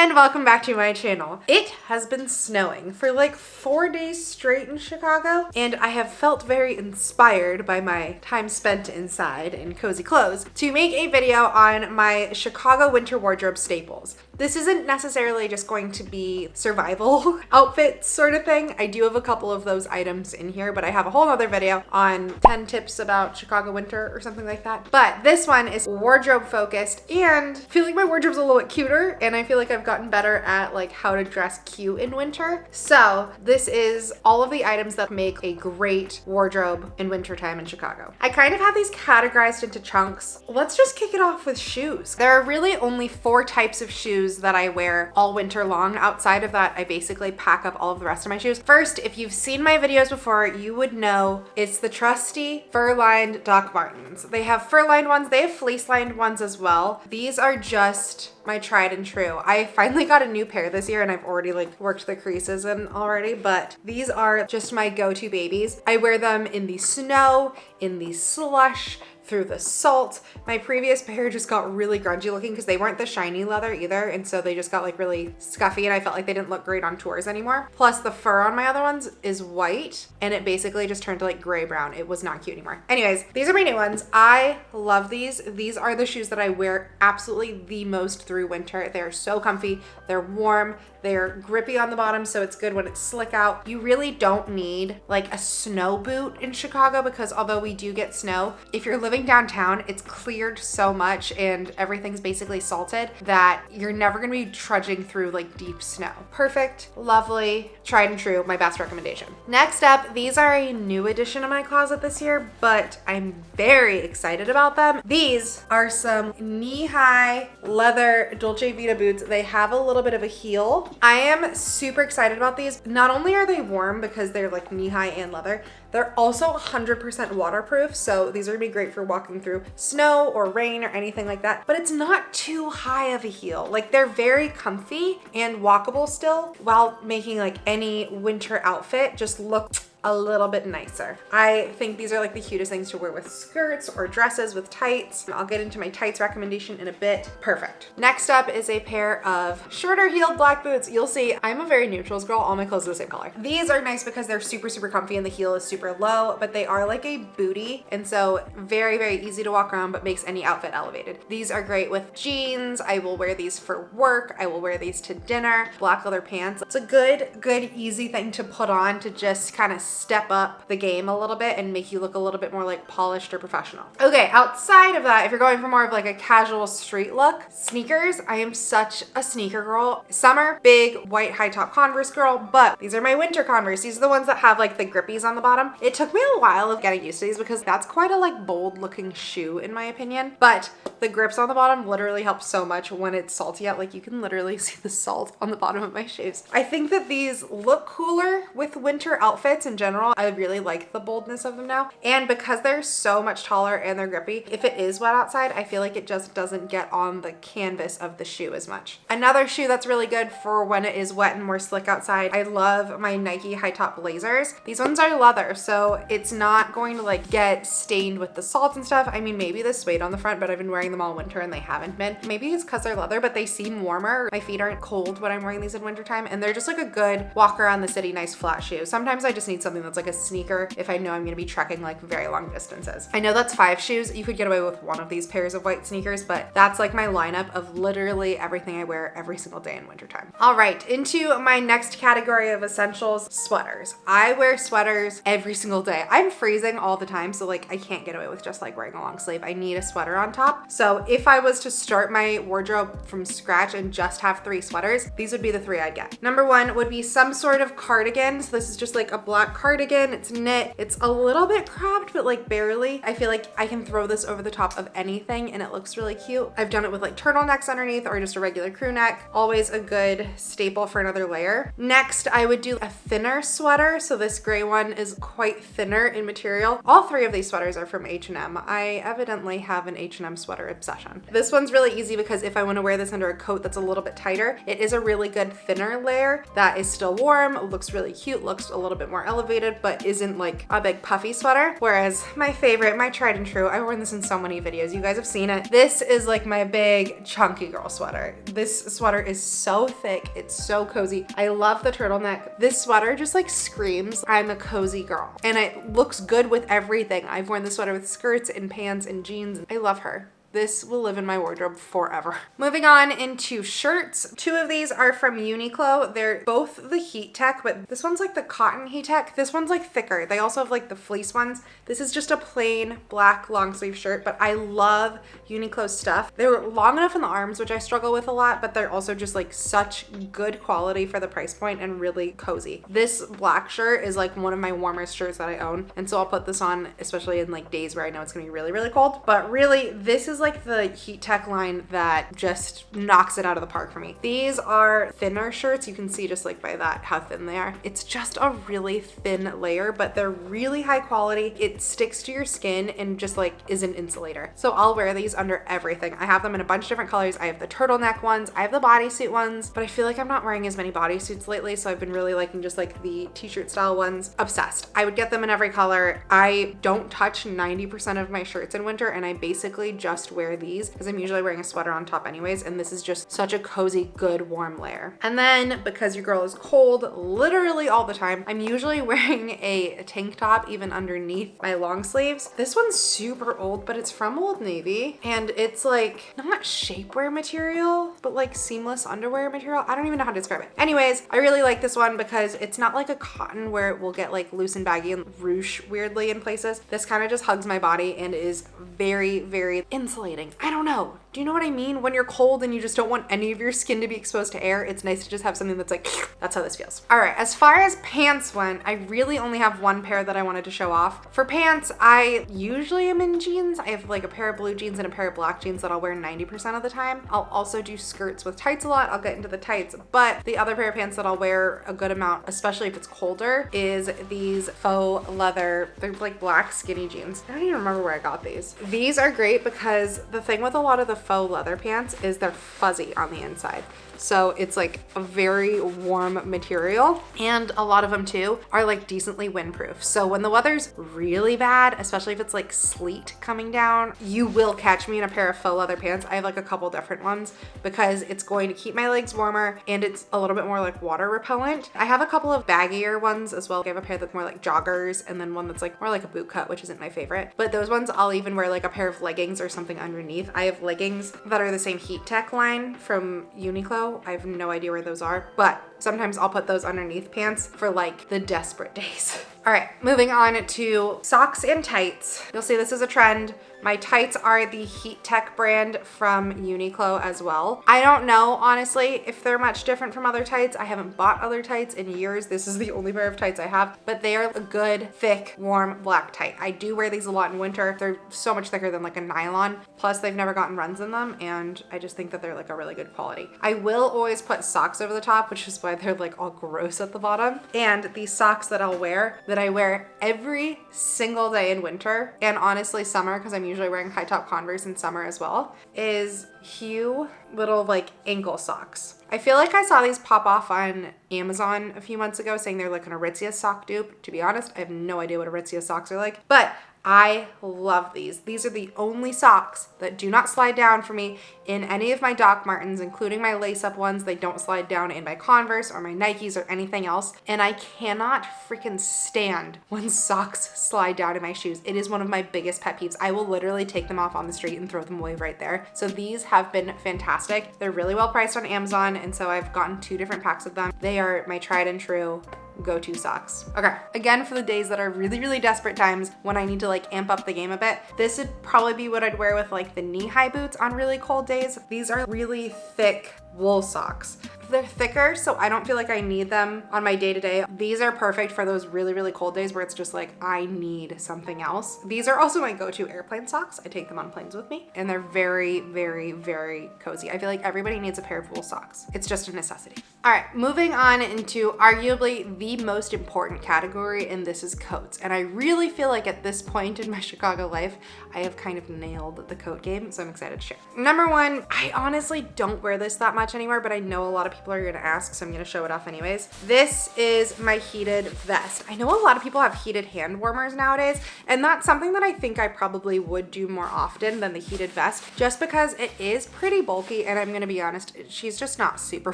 and welcome back to my channel. It has been snowing for like 4 days straight in Chicago, and I have felt very inspired by my time spent inside in cozy clothes to make a video on my Chicago winter wardrobe staples. This isn't necessarily just going to be survival outfits sort of thing. I do have a couple of those items in here, but I have a whole other video on 10 tips about Chicago winter or something like that. But this one is wardrobe focused, and I feel like my wardrobe's a little bit cuter, and I feel like I've gotten better at like how to dress cute in winter. So this is all of the items that make a great wardrobe in wintertime in Chicago. I kind of have these categorized into chunks. Let's just kick it off with shoes. There are really only 4 types of shoes that I wear all winter long. Outside of that, I basically pack up all of the rest of my shoes. First, if you've seen my videos before, you would know it's the trusty fur-lined Doc Martens. They have fur-lined ones, they have fleece-lined ones as well. These are just my tried and true. I finally got a new pair this year and I've already like worked the creases in already, but these are just my go-to babies. I wear them in the snow, in the slush, through the salt. My previous pair just got really grungy looking because they weren't the shiny leather either, and so they just got like really scuffy and I felt like they didn't look great on tours anymore. Plus the fur on my other ones is white and it basically just turned to like gray brown. It was not cute anymore. Anyways, these are my new ones. I love these. These are the shoes that I wear absolutely the most through winter. They're so comfy, they're warm, they're grippy on the bottom, so it's good when it's slick out. You really don't need like a snow boot in Chicago because although we do get snow, if you're living downtown, it's cleared so much and everything's basically salted that you're never gonna be trudging through like deep snow. Perfect, lovely, tried and true, my best recommendation. Next up, these are a new addition to my closet this year, but I'm very excited about them. These are some knee-high leather Dolce Vita boots. They have a little bit of a heel. I am super excited about these. Not only are they warm because they're like knee-high and leather, they're also 100% waterproof, so these are gonna be great for walking through snow or rain or anything like that, but it's not too high of a heel. Like they're very comfy and walkable still while making like any winter outfit just look a little bit nicer. I think these are like the cutest things to wear with skirts or dresses with tights. I'll get into my tights recommendation in a bit. Perfect. Next up is a pair of shorter heeled black boots. You'll see I'm a very neutrals girl. All my clothes are the same color. These are nice because they're super, super comfy and the heel is super low, but they are like a booty. And so very, very easy to walk around, but makes any outfit elevated. These are great with jeans. I will wear these for work. I will wear these to dinner. Black leather pants. It's a good, easy thing to put on to just kind of step up the game a little bit and make you look a little bit more like polished or professional. Okay, outside of that, if you're going for more of like a casual street look, sneakers. I am such a sneaker girl. Summer, big white high top Converse girl, but these are my winter Converse. These are the ones that have like the grippies on the bottom. It took me a while of getting used to these because that's quite a like bold looking shoe in my opinion, but the grips on the bottom literally help so much when it's salty out. Like you can literally see the salt on the bottom of my shoes. I think that these look cooler with winter outfits in general. I really like the boldness of them now. And because they're so much taller and they're grippy, if it is wet outside, I feel like it just doesn't get on the canvas of the shoe as much. Another shoe that's really good for when it is wet and more slick outside, I love my Nike high top blazers. These ones are leather, so it's not going to like get stained with the salt and stuff. I mean, maybe the suede on the front, but I've been wearing them all winter and they haven't been. Maybe it's because they're leather, but they seem warmer. My feet aren't cold when I'm wearing these in wintertime, and they're just like a good walk around the city, nice flat shoe. Sometimes I just need something that's like a sneaker if I know I'm gonna be trekking like very long distances. I know that's 5 shoes. You could get away with one of these pairs of white sneakers, but that's like my lineup of literally everything I wear every single day in wintertime. All right, into my next category of essentials, sweaters. I wear sweaters every single day. I'm freezing all the time, so like I can't get away with just like wearing a long sleeve. I need a sweater on top. So if I was to start my wardrobe from scratch and just have 3 sweaters, these would be the 3 I'd get. Number 1 would be some sort of cardigan. So this is just like a black cardigan. It's knit. It's a little bit cropped, but like barely. I feel like I can throw this over the top of anything and it looks really cute. I've done it with like turtlenecks underneath or just a regular crew neck. Always a good staple for another layer. Next, I would do a thinner sweater. So this gray one is quite thinner in material. All 3 of these sweaters are from H&M. I evidently have an H&M sweater obsession. This one's really easy because if I want to wear this under a coat that's a little bit tighter, it is a really good thinner layer that is still warm, looks really cute, looks a little bit more elevated elevated but isn't like a big puffy sweater. Whereas my favorite, my tried and true, I've worn this in so many videos, you guys have seen it. This is like my big chunky girl sweater. This sweater is so thick, it's so cozy. I love the turtleneck. This sweater just like screams I'm a cozy girl, and it looks good with everything. I've worn this sweater with skirts and pants and jeans. I love her. This will live in my wardrobe forever. Moving on into shirts. Two of these are from Uniqlo. They're both the heat tech, but this one's like the cotton heat tech. This one's like thicker. They also have like the fleece ones. This is just a plain black long sleeve shirt, but I love Uniqlo's stuff. They're long enough in the arms, which I struggle with a lot, but they're also just like such good quality for the price point and really cozy. This black shirt is like one of my warmest shirts that I own, and so I'll put this on especially in like days where I know it's gonna be really, really cold. But really, this is like the heat tech line that just knocks it out of the park for me. These are thinner shirts. You can see just like by that how thin they are. It's just a really thin layer, but they're really high quality. It sticks to your skin and just like is an insulator. So I'll wear these under everything. I have them in a bunch of different colors. I have the turtleneck ones, I have the bodysuit ones, but I feel like I'm not wearing as many bodysuits lately, so I've been really liking just like the t-shirt style ones. Obsessed. I would get them in every color. I don't touch 90% of my shirts in winter, and I basically just wear these because I'm usually wearing a sweater on top anyways, and this is just such a cozy, good, warm layer. And then because your girl is cold literally all the time, I'm usually wearing a tank top even underneath my long sleeves. This one's super old, but it's from Old Navy, and it's like not shapewear material, but like seamless underwear material. I don't even know how to describe it. Anyways, I really like this one because it's not like a cotton where it will get like loose and baggy and ruche weirdly in places. This kind of just hugs my body and is very, very insulating. I don't know. Do you know what I mean? When you're cold and you just don't want any of your skin to be exposed to air, it's nice to just have something that's like, that's how this feels. All right, as far as pants went, I really only have one pair that I wanted to show off. For pants, I usually am in jeans. I have like a pair of blue jeans and a pair of black jeans that I'll wear 90% of the time. I'll also do skirts with tights a lot. I'll get into the tights, but the other pair of pants that I'll wear a good amount, especially if it's colder, is these faux leather, they're like black skinny jeans. I don't even remember where I got these. These are great because the thing with a lot of the faux leather pants is they're fuzzy on the inside. So it's like a very warm material, and a lot of them too are like decently windproof. So when the weather's really bad, especially if it's like sleet coming down, you will catch me in a pair of faux leather pants. I have like a couple different ones because it's going to keep my legs warmer and it's a little bit more like water repellent. I have a couple of baggier ones as well. I have a pair that's more like joggers, and then one that's like more like a boot cut, which isn't my favorite. But those ones I'll even wear like a pair of leggings or something underneath. I have leggings that are the same heat tech line from Uniqlo. I have no idea where those are, but sometimes I'll put those underneath pants for like the desperate days. All right, moving on to socks and tights. You'll see this is a trend. My tights are the Heat Tech brand from Uniqlo as well. I don't know, honestly, if they're much different from other tights. I haven't bought other tights in years. This is the only pair of tights I have, but they are a good, thick, warm black tight. I do wear these a lot in winter. They're so much thicker than like a nylon. Plus they've never gotten runs in them, and I just think that they're like a really good quality. I will always put socks over the top, which is why they're like all gross at the bottom. And these socks that I'll wear, that I wear every single day in winter, and honestly summer, because I'm usually wearing high top Converse in summer as well, is Hue little like ankle socks. I feel like I saw these pop off on Amazon a few months ago saying they're like an Aritzia sock dupe. To be honest, I have no idea what Aritzia socks are like, but I love these. These are the only socks that do not slide down for me in any of my Doc Martens, including my lace-up ones. They don't slide down in my Converse or my Nikes or anything else. And I cannot freaking stand when socks slide down in my shoes. It is one of my biggest pet peeves. I will literally take them off on the street and throw them away right there. So these have been fantastic. They're really well priced on Amazon, and so I've gotten 2 different packs of them. They are my tried and true go-to socks. Okay, again, for the days that are really, really desperate times when I need to like amp up the game a bit, this would probably be what I'd wear with like the knee-high boots on really cold days. These are really thick wool socks. They're thicker, so I don't feel like I need them on my day-to-day. These are perfect for those really, really cold days where it's just like, I need something else. These are also my go-to airplane socks. I take them on planes with me, and they're very, very, very cozy. I feel like everybody needs a pair of wool socks. It's just a necessity. All right, moving on into arguably the most important category, and this is coats. And I really feel like at this point in my Chicago life, I have kind of nailed the coat game, so I'm excited to share. Number one, I honestly don't wear this that much anymore, but I know a lot of people are gonna ask, so I'm gonna show it off anyways. This is my heated vest. I know a lot of people have heated hand warmers nowadays, and that's something that I think I probably would do more often than the heated vest, just because it is pretty bulky, and I'm gonna be honest, she's just not super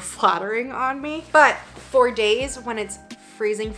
flattering on me. But for days when it's freezing,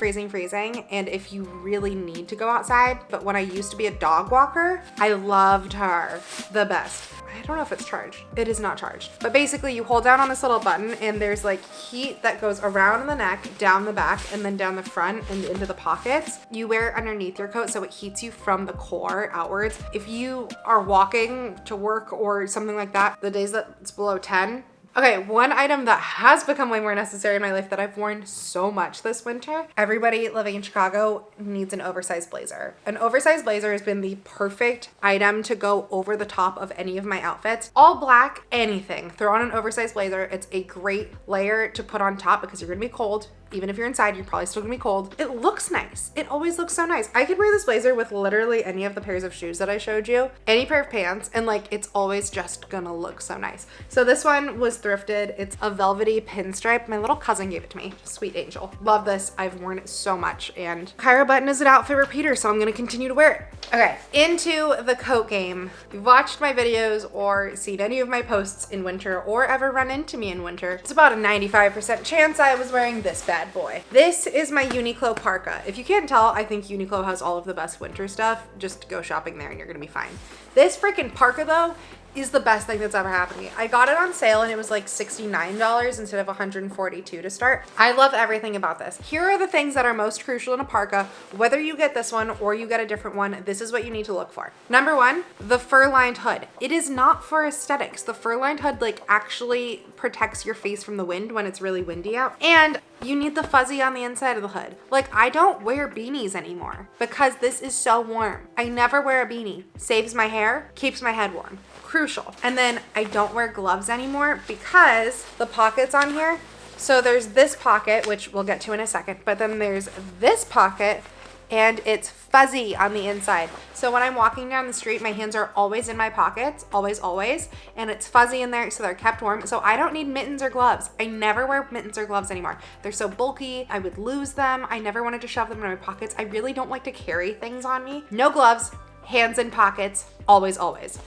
and if you really need to go outside, but when I used to be a dog walker, I loved her the best. I don't know if it's charged. It is not charged. But basically you hold down on this little button and there's like heat that goes around the neck, down the back, and then down the front and into the pockets. You wear it underneath your coat so it heats you from the core outwards. If you are walking to work or something like that, the days that it's below 10, okay, one item that has become way more necessary in my life that I've worn so much this winter. Everybody living in Chicago needs an oversized blazer. An oversized blazer has been the perfect item to go over the top of any of my outfits. All black, anything. Throw on an oversized blazer. It's a great layer to put on top because you're gonna be cold. Even if you're inside, you're probably still gonna be cold. It looks nice. It always looks so nice. I could wear this blazer with literally any of the pairs of shoes that I showed you, any pair of pants, and like it's always just gonna look so nice. So this one was thrifted. It's a velvety pinstripe. My little cousin gave it to me. Sweet angel. Love this. I've worn it so much. And Kyra Button is an outfit repeater, so I'm gonna continue to wear it. Okay, into the coat game. If you've watched my videos or seen any of my posts in winter or ever run into me in winter, it's about a 95% chance I was wearing this bad boy. This is my Uniqlo parka. If you can't tell, I think Uniqlo has all of the best winter stuff. Just go shopping there and you're gonna be fine. This freaking parka though is the best thing that's ever happened to me. I got it on sale and it was like $69 instead of $142 to start. I love everything about this. Here are the things that are most crucial in a parka. Whether you get this one or you get a different one, this is what you need to look for. Number one, the fur-lined hood. It is not for aesthetics. The fur-lined hood like actually protects your face from the wind when it's really windy out. And you need the fuzzy on the inside of the hood. Like I don't wear beanies anymore because this is so warm. I never wear a beanie. Saves my hair, keeps my head warm. Crucial. And then I don't wear gloves anymore because the pockets on here. So there's this pocket, which we'll get to in a second, but then there's this pocket and it's fuzzy on the inside. So when I'm walking down the street, my hands are always in my pockets, always, and it's fuzzy in there so they're kept warm. So I don't need mittens or gloves. I never wear mittens or gloves anymore. They're so bulky, I would lose them. I never wanted to shove them in my pockets. I really don't like to carry things on me. No gloves, hands in pockets, always.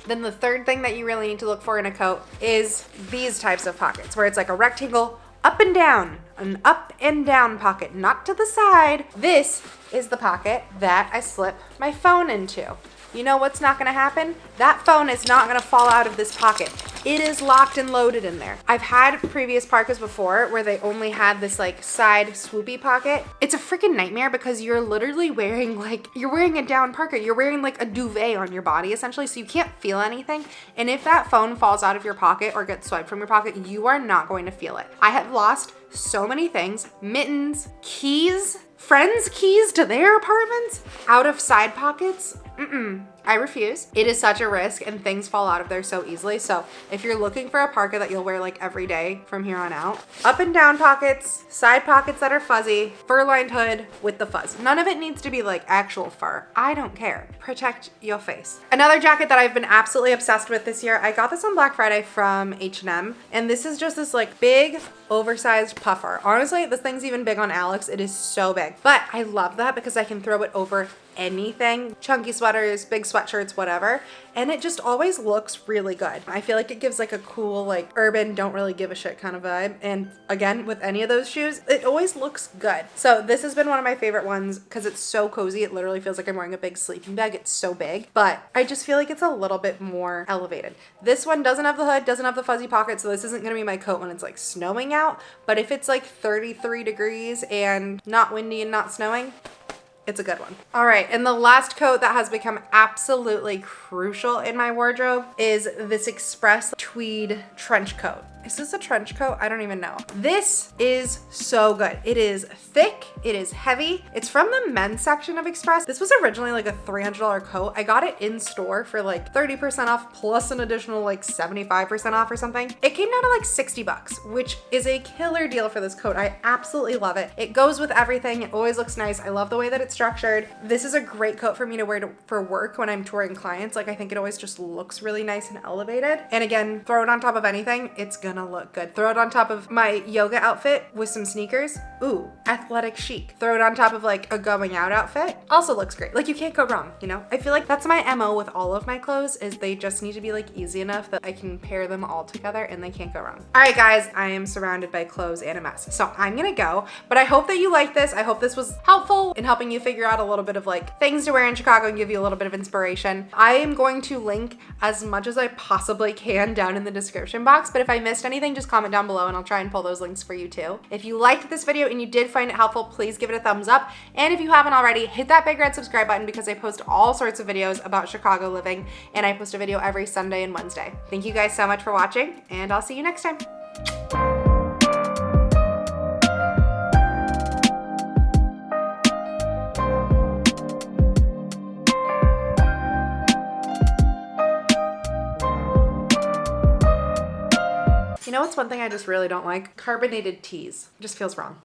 Then the third thing that you really need to look for in a coat is these types of pockets where it's like a rectangle up and down, an up and down pocket, not to the side. This is the pocket that I slip my phone into. You know what's not gonna happen? That phone is not gonna fall out of this pocket. It is locked and loaded in there. I've had previous parkas before where they only had this like side swoopy pocket. It's a freaking nightmare because you're literally wearing you're wearing a down parka. You're wearing like a duvet on your body essentially, so you can't feel anything. And if that phone falls out of your pocket or gets swiped from your pocket, you are not going to feel it. I have lost so many things, mittens, keys, friends' keys to their apartments, out of side pockets. I refuse. It is such a risk and things fall out of there so easily. So if you're looking for a parka that you'll wear like every day from here on out, up and down pockets, side pockets that are fuzzy, fur-lined hood with the fuzz. None of it needs to be like actual fur. I don't care. Protect your face. Another jacket that I've been absolutely obsessed with this year, I got this on Black Friday from H&M, and this is just this like big oversized puffer. Honestly, this thing's even big on Alex. It is so big, but I love that because I can throw it over anything, chunky sweaters, big sweatshirts, whatever, and it just always looks really good. I feel like it gives like a cool like urban don't really give a shit kind of vibe, and again with any of those shoes it always looks good. So this has been one of my favorite ones because it's so cozy. It literally feels like I'm wearing a big sleeping bag. It's so big, but I just feel like it's a little bit more elevated. This one doesn't have the hood, doesn't have the fuzzy pocket, so this isn't gonna be my coat when it's like snowing out, but if it's like 33 degrees and not windy and not snowing, it's a good one. All right, and the last coat that has become absolutely crucial in my wardrobe is this Express tweed trench coat. Is this a trench coat? I don't even know. This is so good. It is thick. It is heavy. It's from the men's section of Express. This was originally like a $300 coat. I got it in store for like 30% off plus an additional like 75% off or something. It came down to like 60 bucks, which is a killer deal for this coat. I absolutely love it. It goes with everything. It always looks nice. I love the way that it's structured. This is a great coat for me to wear for work when I'm touring clients. Like I think it always just looks really nice and elevated. And again, throw it on top of anything, it's gonna look good. Throw it on top of my yoga outfit with some sneakers. Ooh, athletic chic. Throw it on top of like a going out outfit. Also looks great. Like you can't go wrong, you know? I feel like that's my MO with all of my clothes is they just need to be like easy enough that I can pair them all together and they can't go wrong. All right, guys, I am surrounded by clothes and a mess. So I'm gonna go, but I hope that you like this. I hope this was helpful in helping you figure out a little bit of like things to wear in Chicago and give you a little bit of inspiration. I am going to link as much as I possibly can down in the description box, but if I missed anything, just comment down below and I'll try and pull those links for you too. If you liked this video and you did find it helpful, please give it a thumbs up. And if you haven't already, hit that big red subscribe button because I post all sorts of videos about Chicago living and I post a video every Sunday and Wednesday. Thank you guys so much for watching and I'll see you next time. You know what's one thing I just really don't like? Carbonated teas. It just feels wrong.